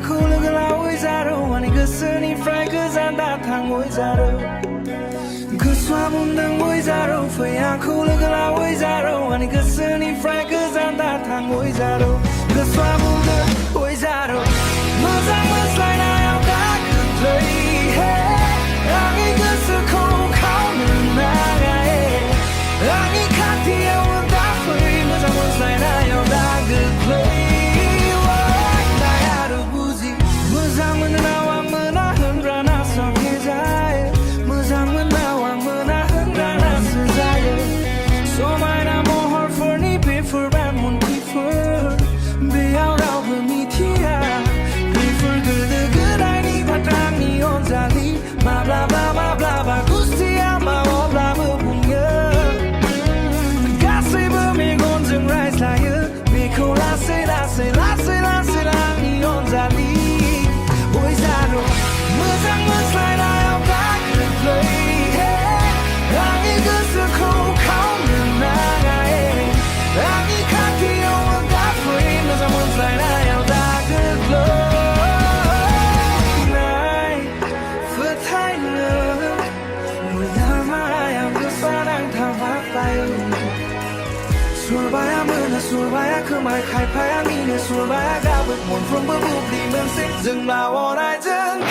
哭了个老为啥肉，我那个是你 Frank 咱大堂为啥肉？可算不能为啥肉，非要哭了个老为啥肉，我那个是你 Frank 咱大堂为啥肉？可算不能为啥肉，我怎么来那样大个嘴？让一个是口靠能那个让你看天我大会，我怎么来那样大个嘴？Surabaya kemai khai phai anh đi Surabaya ga bước một from bờ bụp đi men xích dừng là all night dừng